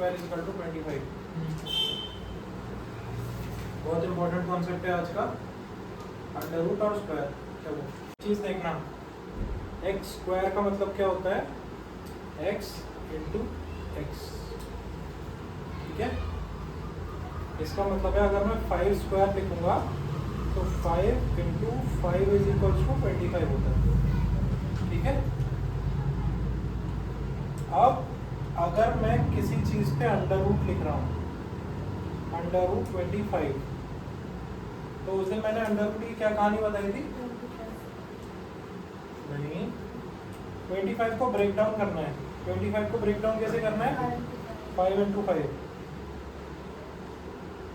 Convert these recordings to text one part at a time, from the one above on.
Square is equal to 25। बहुत important concept है आज का, अंडर रूट और स्क्वायर। चलो चीज़ देखना, एक्स स्क्वायर का मतलब क्या होता है, एक्स इंटू एक्स, ठीक है। इसका मतलब है अगर मैं 5 स्क्वायर लिखूंगा तो 5 इंटू 5 इज इक्वल्स टू 25 होता है, ठीक है। अब अगर मैं किसी चीज़ पे अंडर रूट लिख रहा हूँ, अंडर रूट 25, तो उस दिन मैंने अंडर रूट की क्या कहानी बताई थी, नहीं 25 को ब्रेक डाउन करना है। 25 को ब्रेक डाउन कैसे करना है, 5 इंटू 5,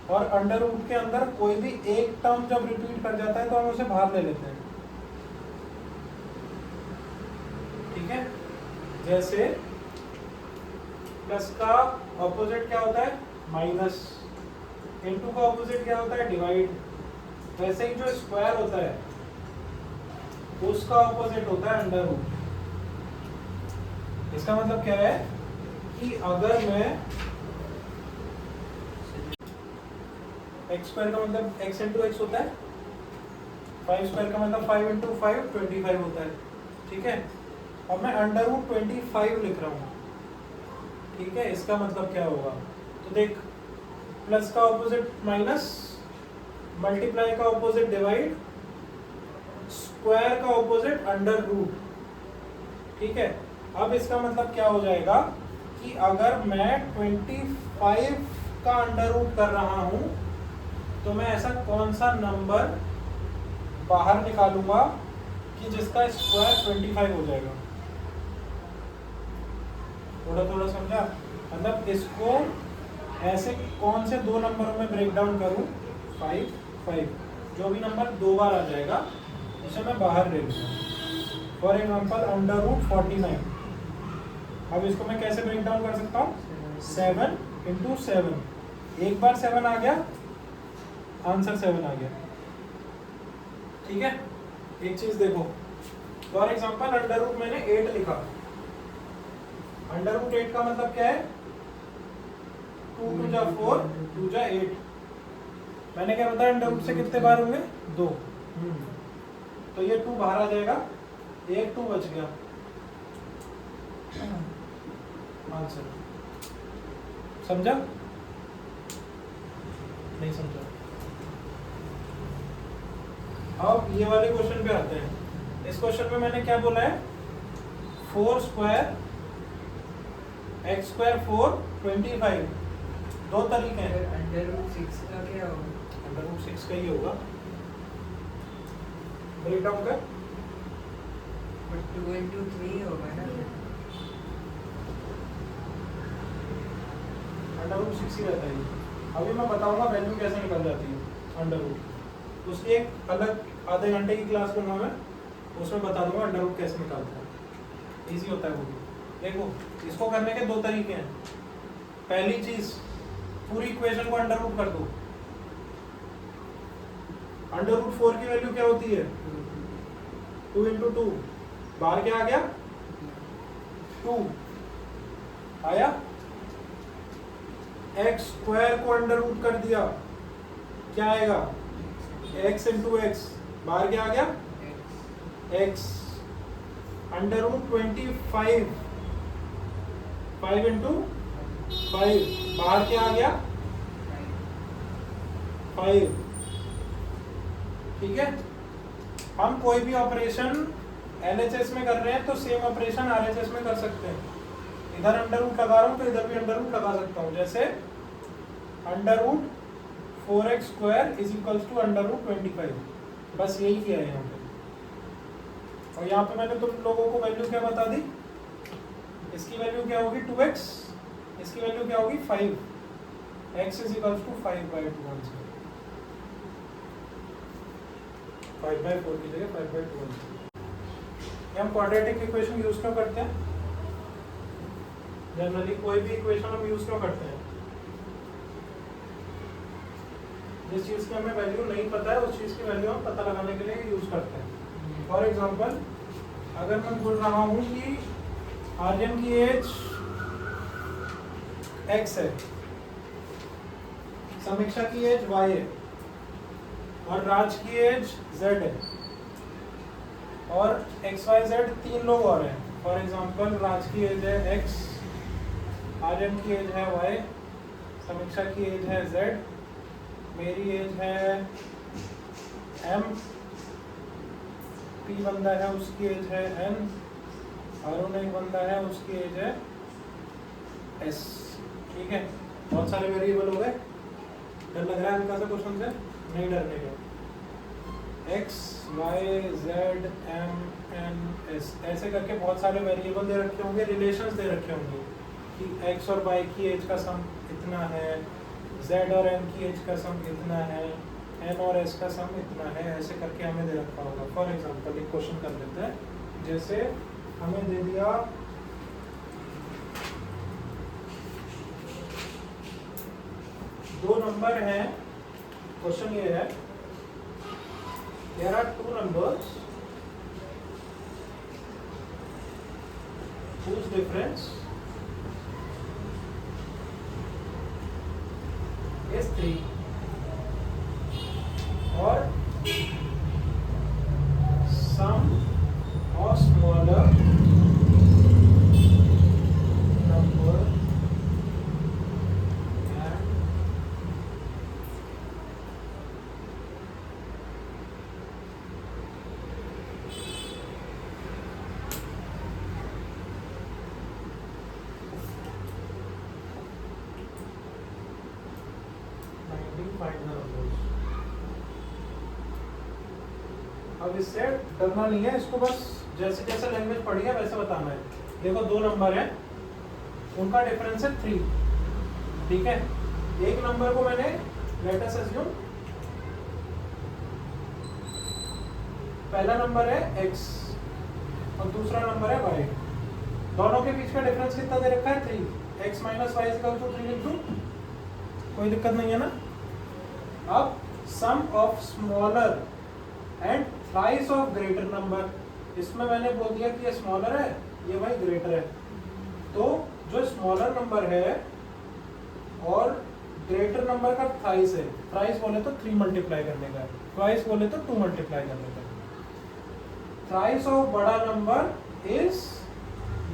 और अंडर रूट के अंदर कोई भी एक टर्म जब रिपीट कर जाता है तो हम उसे बाहर ले लेते हैं, ठीक है। जैसे प्लस का ऑपोजिट क्या होता है, माइनस, इनटू का ऑपोजिट क्या होता है, डिवाइड। वैसे ही जो स्क्वायर होता है उसका ऑपोजिट होता है अंडर रूट। इसका मतलब क्या है कि अगर मैं एक्स स्क्वायर का मतलब एक्स इंटू एक्स होता है, 5 स्क्वायर का मतलब 5 इंटू 5 25 होता है, ठीक है। अब मैं अंडर रूट 25 लिख रहा हूँ, ठीक है। इसका मतलब क्या होगा, तो देख, प्लस का ऑपोजिट माइनस, मल्टीप्लाई का ऑपोजिट डिवाइड, स्क्वायर का ऑपोजिट अंडर रूट, ठीक है। अब इसका मतलब क्या हो जाएगा कि अगर मैं 25 का अंडर रूट कर रहा हूं तो मैं ऐसा कौन सा नंबर बाहर निकालूंगा कि जिसका स्क्वायर 25 हो जाएगा। थोड़ा थोड़ा समझा, मतलब इसको ऐसे कौन से दो नंबरों में ब्रेक डाउन करूं, 5 5, जो भी नंबर दो बार आ जाएगा उसे मैं बाहर ले लूंगा। फॉर एग्जाम्पल अंडर रूट 49, अब इसको मैं कैसे ब्रेक डाउन कर सकता हूँ, 7 इंटू 7, एक बार 7 आ गया, आंसर 7 आ गया, ठीक है। एक चीज देखो, फॉर एग्जाम्पल अंडर रूट मैंने 8 लिखा, अंडर रूट 8 का मतलब क्या है, 2 2 जा 4, 2 जा 8। मैंने क्या बताया, अंडर रूट से कितने बार होंगे, 2, तो ये 2 बाहर आ जाएगा, एक 2 बच गया, आंसर। समझा, नहीं समझा। अब ये वाले क्वेश्चन पे आते हैं। इस क्वेश्चन में मैंने क्या बोला है, 4 स्क्वायर एक्स स्क्वायर 4 25, दो तरीके हैं। अंडर रूट 6 का क्या होगा, अंडर रूट 6 का ही होगा, ब्रेक डाउन कर, 2 इंटू 3 होगा ना, अंडर रूट 6 ही रहता है। अभी मैं बताऊंगा वैल्यू कैसे निकल जाती है अंडर रूट, उसकी एक अलग आधे घंटे की क्लास लूंगा मैं, उसमें बता दूंगा अंडर रूट कैसे निकालते हैं, इजी होता है वो भी। देखो, इसको करने के दो तरीके हैं। पहली चीज, पूरी इक्वेशन को अंडर रूट कर दो। अंडर रूट 4 की वैल्यू क्या होती है, 2 इंटू 2, बाहर क्या आ गया, 2 आया, एक्स स्क्वायर को अंडर रूट कर दिया, क्या आएगा, एक्स इंटू एक्स, बाहर क्या आ गया, एक्स, अंडर रूट 25, 5 इंटू 5, बाहर क्या आ गया, 5, ठीक है। हम कोई भी ऑपरेशन LHS में कर रहे हैं तो सेम ऑपरेशन RHS में कर सकते हैं। इधर अंडर रूट लगा रहा हूं तो इधर भी अंडर रूट लगा सकता हूं, जैसे under root 4x square is equals to under root 25, बस यही किया है यहाँ पे। और यहाँ पे मैंने तुम लोगों को वैल्यू क्या बता दी, इसकी वैल्यू क्या होगी 2x, इसकी वैल्यू क्या होगी 5, x is equals to 5/2 answer, 5/4 की जगह 5/2 आंसर। हम क्वाड्रेटिक इक्वेशन यूज क्यों करते हैं, जनरली कोई भी इक्वेशन हम यूज क्यों करते हैं, जिस चीज की हमें वैल्यू नहीं पता है उस चीज की वैल्यू हम पता लगाने के लिए यूज करते हैं। फॉर एग्जांपल, अगर मैं बोल रहा हूँ कि आर्यन की एज x है, समीक्षा की एज y है और राज की एज z है और x y z तीन लोग और हैं। फॉर एग्जांपल राज की एज है x, आर्यन की एज है y, समीक्षा की एज है z, मेरी एज है m, p बंदा है उसकी एज है n, अरुण एक बंदा है उसकी एज है s। ठीक है, बहुत सारे वेरिएबल हो गए। डर लग रहा है हल्का सा क्वेश्चन से? नहीं डरने का। x y z m n s ऐसे करके बहुत सारे वेरिएबल दे रखे होंगे, रिलेशंस दे रखे होंगे कि x और y की एज का सम इतना है, z और n की एज का सम इतना है, n और s का सम इतना है, ऐसे करके हमें दे रखा होगा। फॉर एग्जांपल एक क्वेश्चन कर लेते हैं, जैसे हमें दे दिया दो नंबर हैं, क्वेश्चन ये है there are two numbers whose difference is 3 और sum of smaller number and अब इससे डरना नहीं है, इसको बस जैसे जैसे लैंग्वेज पढ़ी है वैसे बताना है। देखो दो नंबर हैं, उनका डिफरेंस है 3। ठीक है, एक नंबर को मैंने लेट अस अज्यूम पहला नंबर है x और दूसरा नंबर है y। दोनों के बीच का डिफरेंस कितना दे रखा है? 3। x minus Y equal to 3 लिख दूं, कोई दिक्कत नहीं है ना। अब sum of smaller and thrice of greater number, इसमें मैंने बोल दिया कि ये स्मॉलर है, ये भाई ग्रेटर है। तो जो स्मॉलर नंबर है और ग्रेटर नंबर का थ्राइस है, थ्राइस बोले तो 3 मल्टीप्लाई करने का, ट्वाइस बोले तो 2 मल्टीप्लाई करने का। थ्राइस ऑफ बड़ा नंबर इज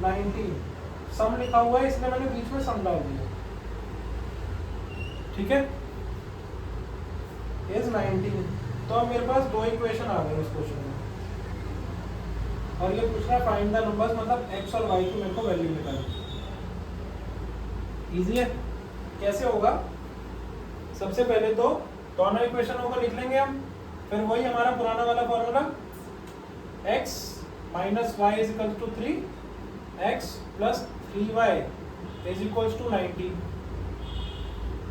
19। सम लिखा हुआ है इसलिए मैंने बीच में सम डाल दिया। ठीक है, इज 19। तो अब मेरे पास दो इक्वेशन आ गए इस क्वेश्चन में, और ये पूछ रहा है फाइंड द नंबर्स, मतलब x और y की मेरे को वैल्यू निकालनी। इजी है। कैसे होगा? सबसे पहले तो दोनों इक्वेशनों को लिख लेंगे हम, फिर वही हमारा पुराना वाला formula x minus Y is equal to 3, x plus 3y is equal to 90।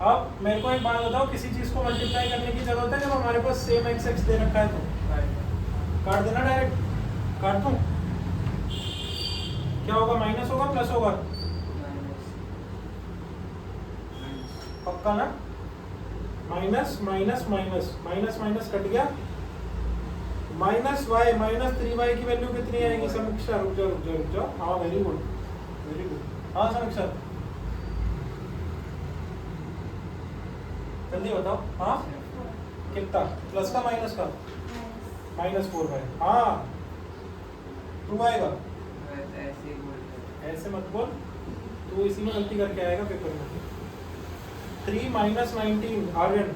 अब मेरे को एक बात बताओ, किसी चीज को मल्टीप्लाई करने की जरूरत है जब हमारे पास सेम x दे रखा है? तो काट देना, डायरेक्ट काट दूं। क्या होगा? माइनस होगा प्लस होगा? पक्का ना? Minus minus minus minus minus cut गया, माइनस वाई माइनस 3y की वैल्यू कितनी आएगी? समीक्षा रुक जाओ रुक जाओ रुक जाओ। हाँ वेरी गुड वेरी गुड। हाँ समीक्षा जल्दी बताओ। हाँ कितना? प्लस का माइनस का? -4y। हाँ 2 आएगा। ऐसे मत बोल, तू इसी में गलती करके आएगा पेपर में। 3 माइनस 19 आर्यन।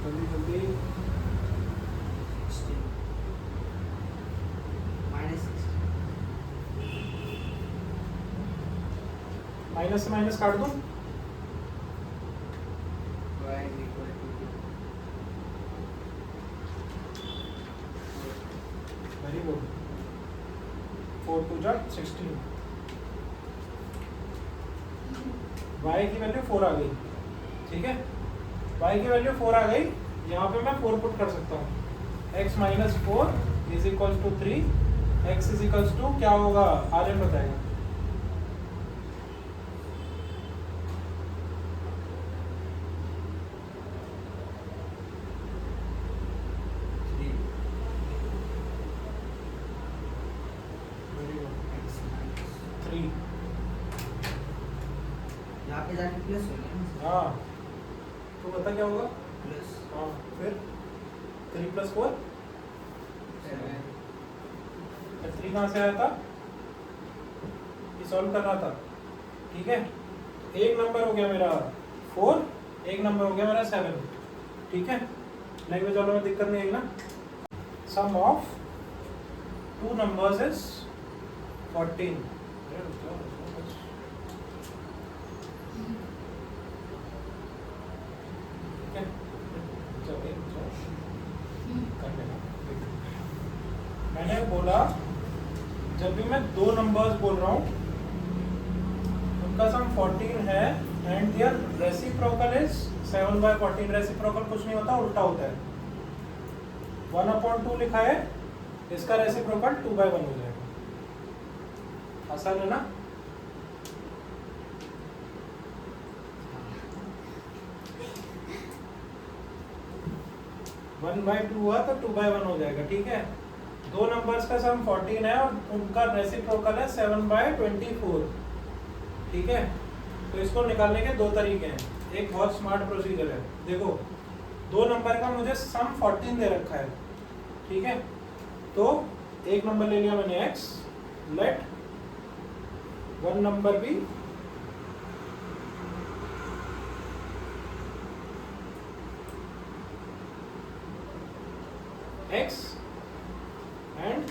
जल्दी जल्दी। माइनस से माइनस काट दूं? Very good. 4 2 जा 16। y की वैल्यू 4 आ गई। ठीक है, y की वैल्यू 4 आ गई। यहाँ पे मैं 4 पुट कर सकता हूँ। x minus 4 is equal to 3, x is equal to क्या होगा? आर्यन बताएगा। आगे जाके प्लस हो गया ना। हाँ, तो बता क्या होगा। प्लस हाँ, फिर 3 + 4 7 3 कहाँ से आया था, ये सॉल्व कर रहा था। ठीक है, एक नंबर हो गया मेरा 4, एक नंबर हो गया मेरा 7। ठीक है, लैंग्वेज वालों में दिक्कत नहीं है ना। सम ऑफ 2 numbers is 14। ठीक है, चलिए, कर लेना। मैंने बोला जब भी मैं 2 नंबर्स बोल रहा हूँ उनका सम 14 है and there reciprocal is 7/14। Reciprocal कुछ नहीं होता, उल्टा होता है। 1/2 लिखा है, इसका रेसिप्रोकल 2/1 हो जाएगा। आसान है ना। वन बाई टू हुआ तो 2/1 हो जाएगा। ठीक है, 2 नंबर्स का सम 14 है और उनका रेसिप्रोकल है 7/24। ठीक है, तो इसको निकालने के 2 तरीके हैं। एक बहुत स्मार्ट प्रोसीजर है। देखो, 2 नंबर का मुझे सम 14 दे रखा है। ठीक है, तो एक नंबर ले लिया मैंने x, लेट 1 नंबर भी x and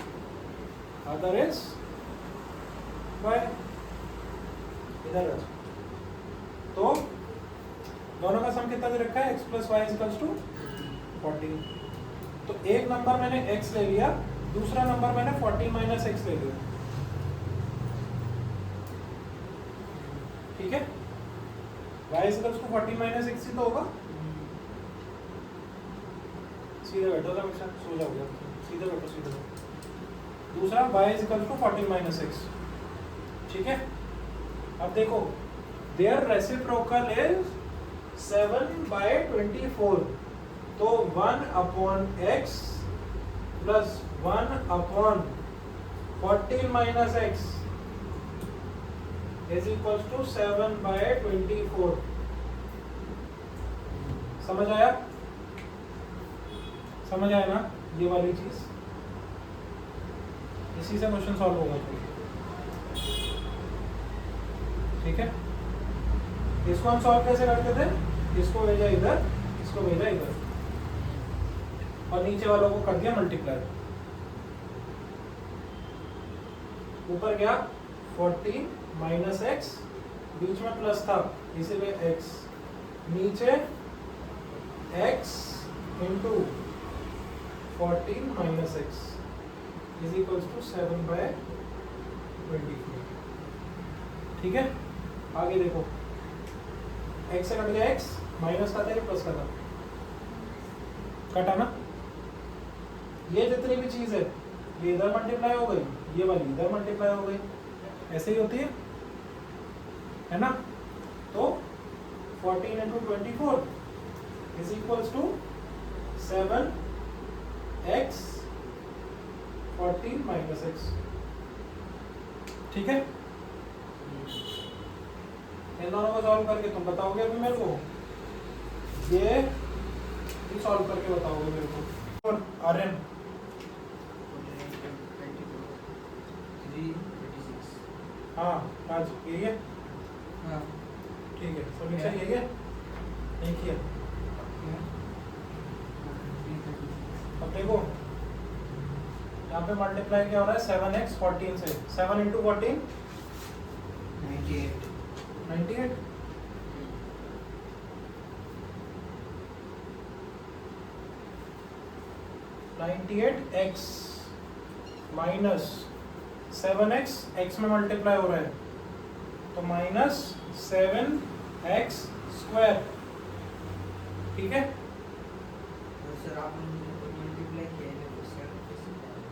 other is y। इधर रख। तो दोनों का सम कितना दे रखा है, x + y = 14। तो एक नंबर मैंने x ले लिया, दूसरा नंबर मैंने 14 - x ले लिया। ठीक है, y = 14 - x ही तो होगा। सीधे बैठो तो हमेशा सो जाओगे। सीधे बैठो, सीधे बैठो। दूसरा y = 14 - x। ठीक है, अब देखो देयर रेसिप्रोकल इज 7/24। तो 1/x + 1/14 - x = 7/24। समझ आया? समझ आया ना ये वाली चीज? इसी से क्वेश्चन सॉल्व होगा। ठीक है, इसको हम सॉल्व कैसे करते थे, इसको भेजा इधर, इसको भेजा इधर और नीचे वालों को कर दिया मल्टीप्लाई। ऊपर क्या 14 - x, बीच में प्लस था इसीलिए x, नीचे x × 14 - x = 7/24। ठीक है, आगे देखो, x से कट गया x, माइनस का था या प्लस का था, कटा ना। ये जितनी भी चीज है ये इधर मल्टीप्लाई हो गई, ये वाली इधर मल्टीप्लाई हो गई, ऐसे ही होती है ना। तो 14 × 24 = 7x 14 - x। ठीक है, इन दोनों को सॉल्व करके तुम बताओगे अभी मेरे को, ये सॉल्व करके बताओगे मेरे को। और आर्यन 326। हाँ, आज यही है। हाँ, ठीक है, सॉल्यूशन यही है, नहीं किया। अब देखो यहाँ पे मल्टीप्लाई क्या हो रहा है, 7x 14 से। 7 × 14 98। 98। x - 7x, x में मल्टीप्लाई हो रहा है तो -7x²। ठीक है, और सर आपने मल्टीप्लाई किया है तो सर कैसे करें?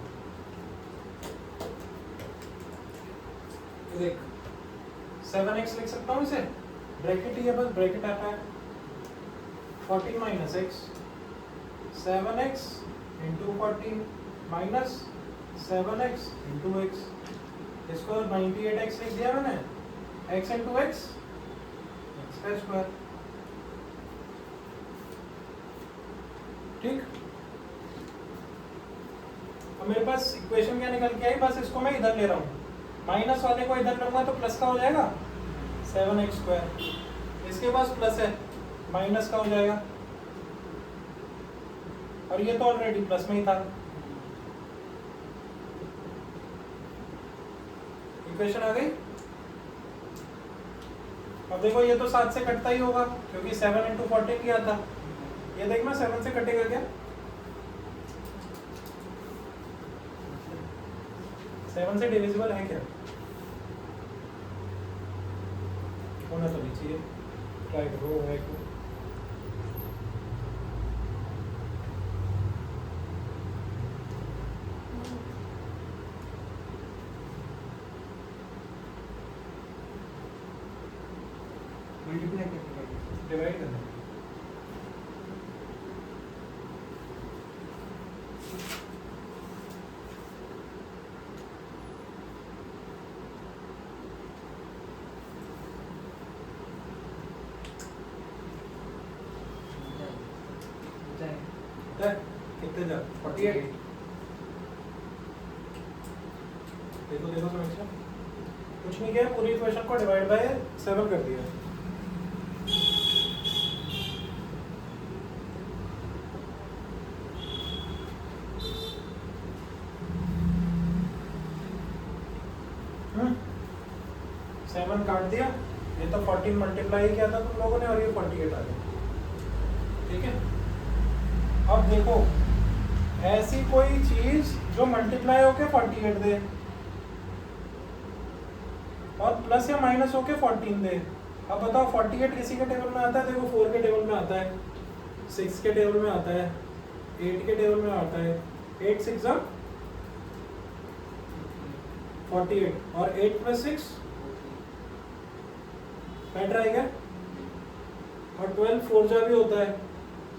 देख 7x लिख सकता हूँ इसे, ब्रैकेट ही है बस, ब्रैकेट आता है 14 - x, 7x × 14 - 7x × x। इसको 98x लिख दिया मैंने, x × x इसका स्क्वायर। ठीक, अब मेरे पास इक्वेशन क्या निकल के आई, बस इसको मैं इधर ले रहा हूँ, माइनस वाले को इधर लूंगा तो प्लस का हो जाएगा 7x², इसके पास प्लस है माइनस का हो जाएगा, और ये तो ऑलरेडी प्लस में ही था। इक्वेशन आ गई। अब देखो ये तो 7 से कटता ही होगा क्योंकि 7 × 14 किया था, ये देखना 7 से कटेगा क्या, 7 से डिविजिबल है क्या, होना तो नहीं चाहिए, ट्राई करो है को। मल्टीप्लाई करके डिवाइड करना, कितने जा 48। देखो देखो समीक्षा, कुछ नहीं किया, पूरी इक्वेशन को डिवाइड बाय 7 कर दिया। हम्म, 7 काट दिया, ये तो 14 मल्टीप्लाई किया था तुम लोगों ने, और ये 48 आ गया। ठीक है, अब देखो ऐसी कोई चीज जो मल्टीप्लाई होके 48 दे और प्लस या माइनस होके 14 दे। अब बताओ 48 किसी के टेबल में आता है, देखो 4 के टेबल में आता है, 6 के टेबल में आता है, 8 के टेबल में आता है, 8 6 48 और 8 + 6 बैठ रहेगा, और 12 4 जा भी होता है,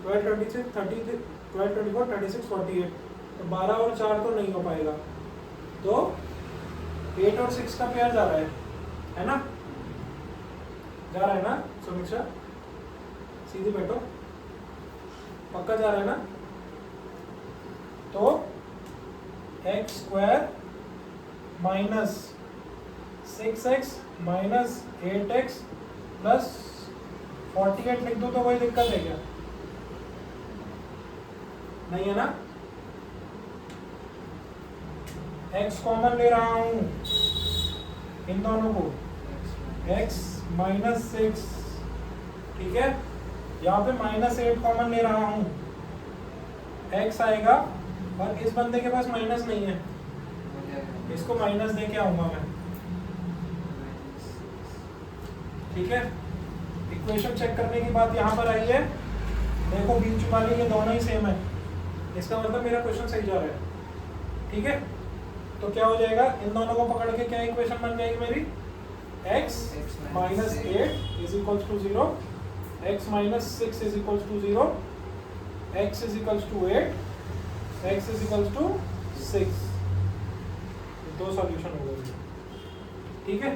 12 26 30 12 24 36 48, तो 12 और 4 तो नहीं हो पाएगा, तो 8 और 6 का पेयर जा रहा है ना, जा रहा है ना समीक्षा, सीधी बैठो, पक्का जा रहा है ना, तो x² - 6x - 8x + 48 लिख दो तो कोई दिक्कत है क्या, नहीं है ना, x कॉमन ले रहा हूं इन दोनों को, x - 6, ठीक है, यहाँ पे -8 कॉमन ले रहा हूं, x आएगा, और इस बंदे के पास माइनस नहीं है, इसको माइनस दे के आऊंगा मैं। ठीक है, इक्वेशन चेक करने की बात यहाँ पर आई है, देखो बीच वाले ये दोनों ही सेम है, इसका मतलब मेरा क्वेश्चन सही जा रहा है। ठीक है, तो क्या हो जाएगा, इन दोनों को पकड़ के क्या इक्वेशन बन जाएगी मेरी, x - 8 = 0, x - 6 = 0, x = 8, x = 6, दो सॉल्यूशन हो गए। ठीक है,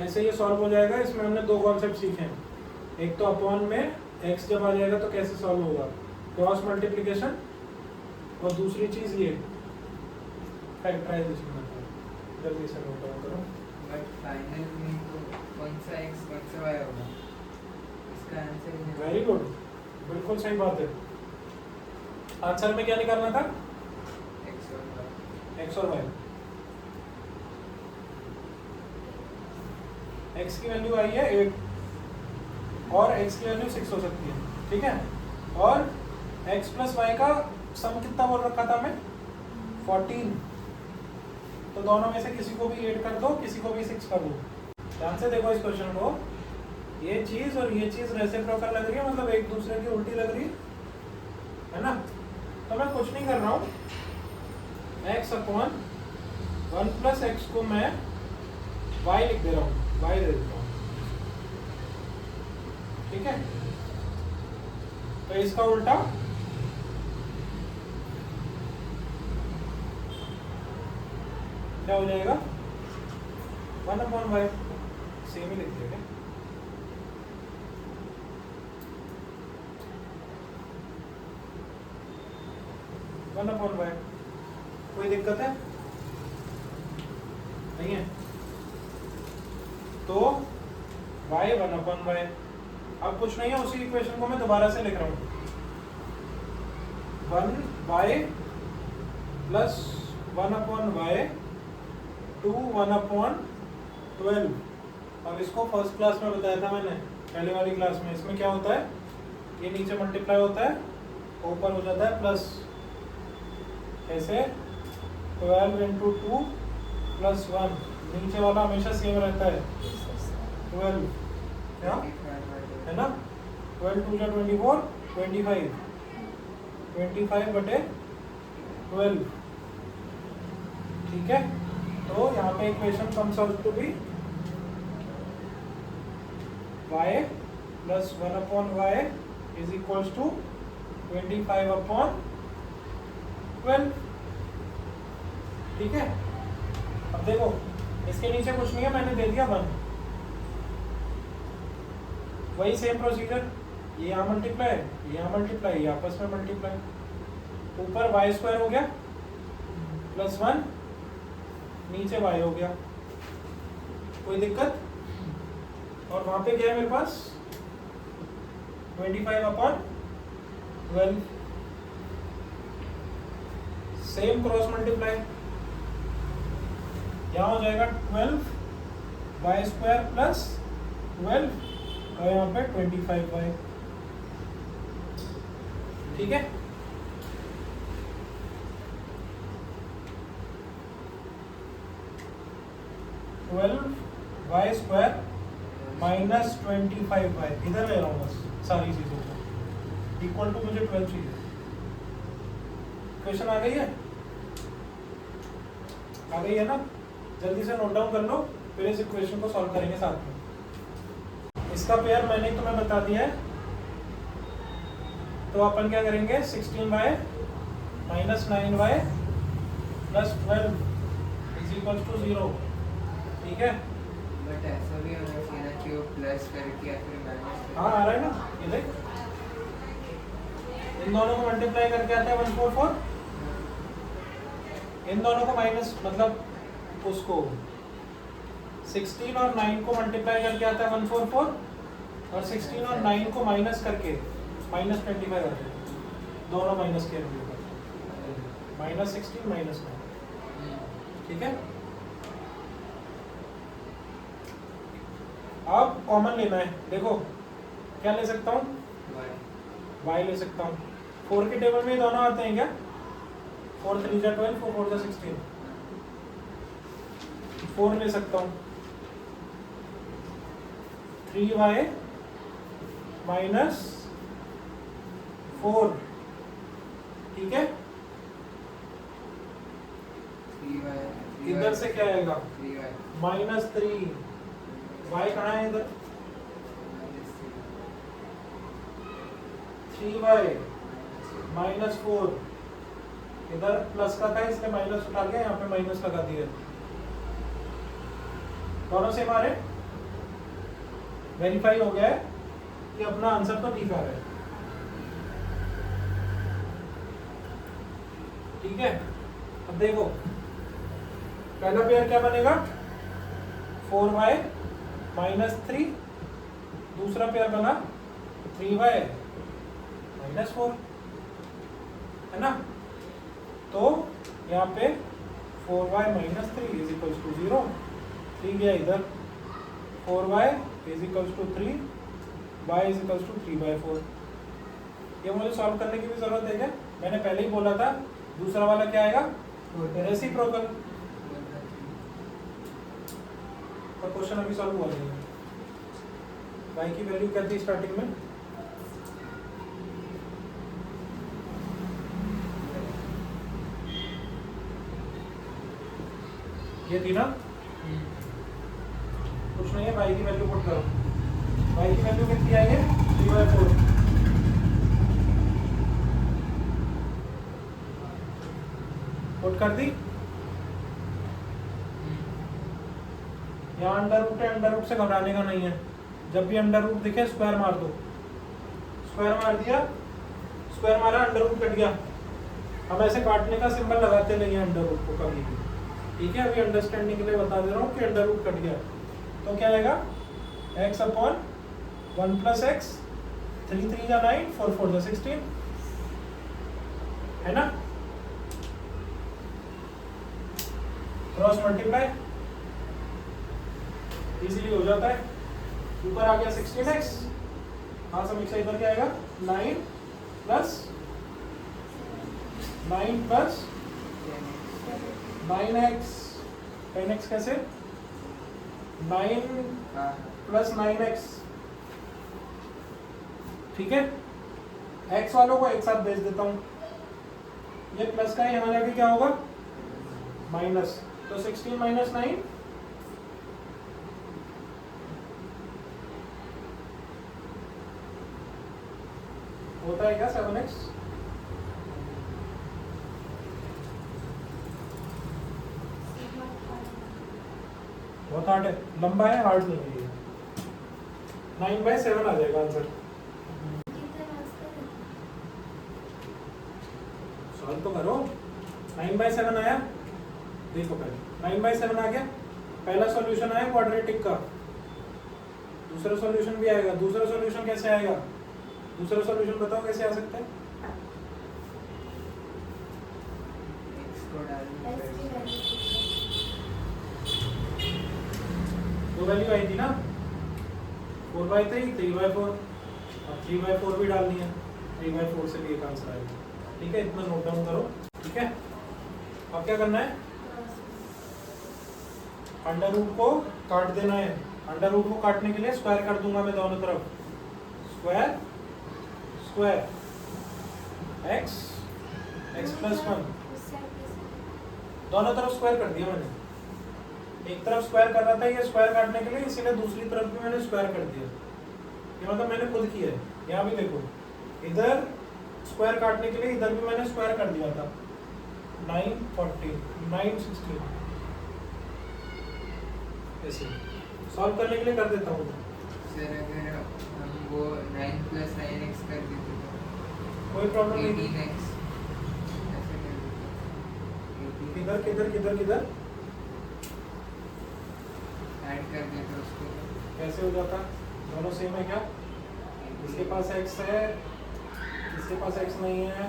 ऐसे ये सॉल्व हो जाएगा। इसमें हमने दो कॉन्सेप्ट सीखे हैं, एक तो अपॉन में x जब आ जाएगा तो कैसे सॉल्व होगा, क्रॉस मल्टीप्लिकेशन, और दूसरी चीज ये फैक्टराइजेशन होता है। जल्दी से नोट डाउन करो। बट फाइनल में तो कौन सा x कौन सा y होगा, इसका आंसर वेरी गुड, बिल्कुल सही बात है। आंसर में क्या निकालना था, x और y। x की वैल्यू आई है 8 और x की वैल्यू 6 हो सकती है। ठीक है, और x + y का सम कितना बोल रखा था मैं, 14, तो दोनों में से किसी को भी 8 कर दो, किसी को भी 6 कर दो। ध्यान से देखो इस क्वेश्चन को, ये चीज और ये चीज रेसिप्रोकल लग रही है, मतलब एक दूसरे की उल्टी लग रही है ना, तो मैं कुछ नहीं कर रहा हूँ, x/1 + x को मैं y लिख दे रहा हूँ, y दे देता हूँ। ठीक है, तो इसका उल्टा क्या हो जाएगा, 1/y, सेम ही लिख देगा। 1/y। कोई दिक्कत है नहीं है? तो y 1/y। अब कुछ नहीं है, उसी इक्वेशन को मैं दोबारा से लिख रहा हूँ। 1y plus 1/y to 1/12। अब इसको फर्स्ट क्लास में बताया था मैंने, पहले वाली क्लास में। इसमें क्या होता है, ये नीचे मल्टीप्लाई होता है, ऊपर हो जाता है प्लस। ऐसे 12 इंटू 2 प्लस 1, नीचे वाला हमेशा सेम रहता है 12, क्या है ना? 12 2 24, 25, 25/12। ठीक है, तो यहाँ पे equation comes out to be y plus 1/y is equals to 25/12। ठीक है, अब देखो इसके नीचे कुछ नहीं है, मैंने दे दिया 1। वही सेम प्रोसीजर, ये यहाँ मल्टीप्लाई, ये यहाँ मल्टीप्लाई, ये आपस में मल्टीप्लाई। ऊपर y² हो गया प्लस 1, नीचे y हो गया। कोई दिक्कत? और वहां पे क्या है मेरे पास 25/12। सेम क्रॉस मल्टीप्लाई, यहाँ हो जाएगा 12y² प्लस 12 और यहाँ पे 25y। ठीक है, y² माइनस 25y, इधर ले रहा हूँ बस सारी चीजों को, इक्वल टू मुझे 12 चाहिए। क्वेश्चन आ गई है? आ गई है ना? जल्दी से नोट डाउन कर लो, फिर इस इक्वेशन को सॉल्व करेंगे साथ में। इसका पेयर मैंने तुम्हें बता दिया है, तो अपन क्या करेंगे, 16y minus 9y plus 12 is equal to 0। ठीक है, बट ऐसा भी होना चाहिए ना कि वो प्लस करके या फिर माइनस। हाँ आ रहा है ना, ये देख, इन दोनों को मल्टीप्लाई करके आता है 144, इन दोनों को माइनस, मतलब उसको 16 और 9 को मल्टीप्लाई करके आता है 144, और 16 और 9 को माइनस करके माइनस 25 करते हैं, दोनों माइनस के माइनस 16 माइनस 9। ठीक है, अब कॉमन लेना है। देखो क्या ले सकता हूँ, y ले सकता हूँ। 4 के टेबल में दोनों आते हैं क्या? 4 3 जा 12, 4 4 जा 16। 4 ले सकता हूँ, 3y माइनस 4। ठीक है, इधर से क्या आएगा, माइनस 3। y कहाँ है इधर, 3y माइनस 4, इधर प्लस का था इसलिए माइनस उठा के यहाँ पे माइनस लगा दिया। दोनों से हमारे वेरीफाई हो गया है कि अपना आंसर तो ठीक आ रहा है। ठीक है, अब देखो पहला पेयर क्या बनेगा, 4y माइनस 3, दूसरा पेयर बना 3y माइनस 4, है ना? तो यहाँ पे 4y minus 3 is equals to 0। 3 गया इधर, 4y is equals to 3, y is equals to 3/4। ये मुझे सॉल्व करने की भी जरूरत है क्या? मैंने पहले ही बोला था दूसरा वाला क्या आएगा, रेसिप्रोकल। और क्वेश्चन अभी सॉल्व हुआ नहीं है। y की वैल्यू क्या थी स्टार्टिंग में, ये थी ना? कुछ नहीं है, y की वैल्यू पुट करो। y की वैल्यू कितनी आई है, 3/4। पुट कर दी। यहाँ अंडर रूट है, अंडर रूट से घबराने का नहीं है। जब भी अंडर रूट दिखे स्क्वायर मार दो। स्क्वायर मार दिया, स्क्वायर मारा, अंडर रूट कट गया, हम ऐसे काटने का सिंबल लगाते नहीं है अंडर रूट को कभी भी, ठीक है। अभी अंडरस्टैंडिंग के लिए बता दे रहा हूँ कि अंडर रूट कट गया तो क्या आएगा, x अपॉन 1 प्लस एक्स, 3 3 जा 9, 4 4 जा 16, है ना। क्रॉस मल्टीप्लाई इजीली हो जाता है। ऊपर आ गया 16x, हाँ समीक्षा इधर क्या आएगा, 9 प्लस 9x, 10x कैसे, 9 प्लस 9x, ठीक है। x वालों को एक साथ भेज देता हूं, ये प्लस का है, यहाँ जाके क्या होगा माइनस, तो 16 माइनस 9 होता है क्या 7x। बहुत हार्ड है, लंबा है, हार्ड नहीं है। 9/7 आ जाएगा आंसर। सॉल्व तो करो। 9/7 आया, देखो पहले 9/7 आ गया, पहला सॉल्यूशन आया क्वाड्रेटिक का, दूसरा सॉल्यूशन भी आएगा। दूसरा सॉल्यूशन कैसे आएगा, दूसरा सॉल्यूशन बताओ कैसे आ सकता है। दो वैल्यू आई थी ना, 4/3, 3/4, अब 3/4 भी डालनी है, 3/4 से भी एक आंसर आएगा, ठीक है। इतना नोट डाउन करो, ठीक है। अब क्या करना है, अंडर रूट को काट देना है। अंडर रूट को काटने के लिए स्क्वायर कर दूंगा मैं दोनों तरफ, स्क्वायर स्क्वायर x प्लस 1, दोनों तरफ स्क्वायर कर दिया मैंने। एक तरफ स्क्वायर कर रहा था ये स्क्वायर काटने के लिए, इसीलिए दूसरी तरफ भी मैंने स्क्वायर कर दिया, ये मतलब मैंने खुद किया है। यहाँ भी देखो, इधर स्क्वायर काटने के लिए इधर भी मैंने स्क्वायर कर दिया था, 940 916 ऐसे सॉल्व करने के लिए कर देता हूँ। सर अगर हम वो 9 प्लस 9x कर देते तो कोई प्रॉब्लम नहीं, 18x ऐसे कर देते, किधर किधर किधर किधर ऐड कर देते उसको, कैसे हो जाता, दोनों सेम है क्या, इसके पास x है, इसके पास x नहीं है,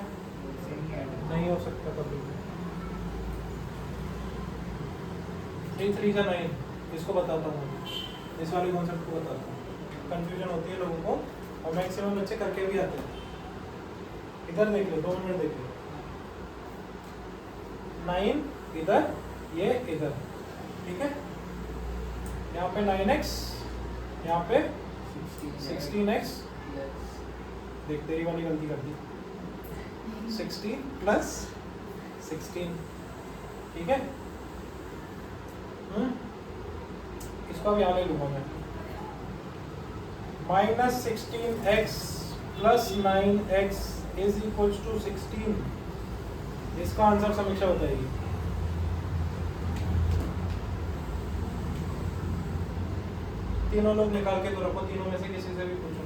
नहीं हो सकता कभी। 3 3 जा 9, इसको बताता हूँ, इस वाले कॉन्सेप्ट को बताता हूँ, कंफ्यूजन होती है लोगों को और मैक्सिमम बच्चे करके भी आते हैं। इधर देख लो, 2 मिनट देख लो, 9 इधर, ये इधर, ठीक है। यहाँ पे 9x, यहाँ पे 16x, देख तेरी वाली गलती कर दी, 16 प्लस 16, ठीक है। इसको अब यहाँ ले लूंगा मैं, -16x plus 9x is equals to 16, इसका आंसर समीक्षा बताएगी। तीनों लोग निकाल के तो रखो, तीनों में से किसी से भी पूछूंगा।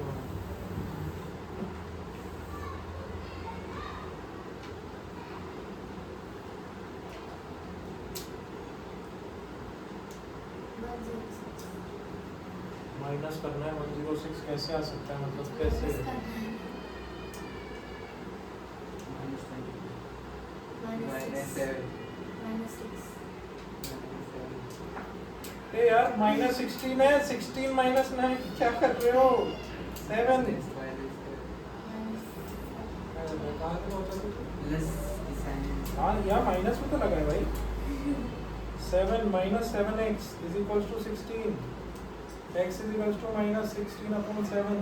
माइनस करना है, 106 कैसे आ सकता है, मतलब कैसे, ए यार -16 है, 16 माइनस 9 क्या कर रहे हो, 7 हाँ यहाँ माइनस में तो लगा है भाई, 7 - 7x is equals to 16, x is equals to -16/7।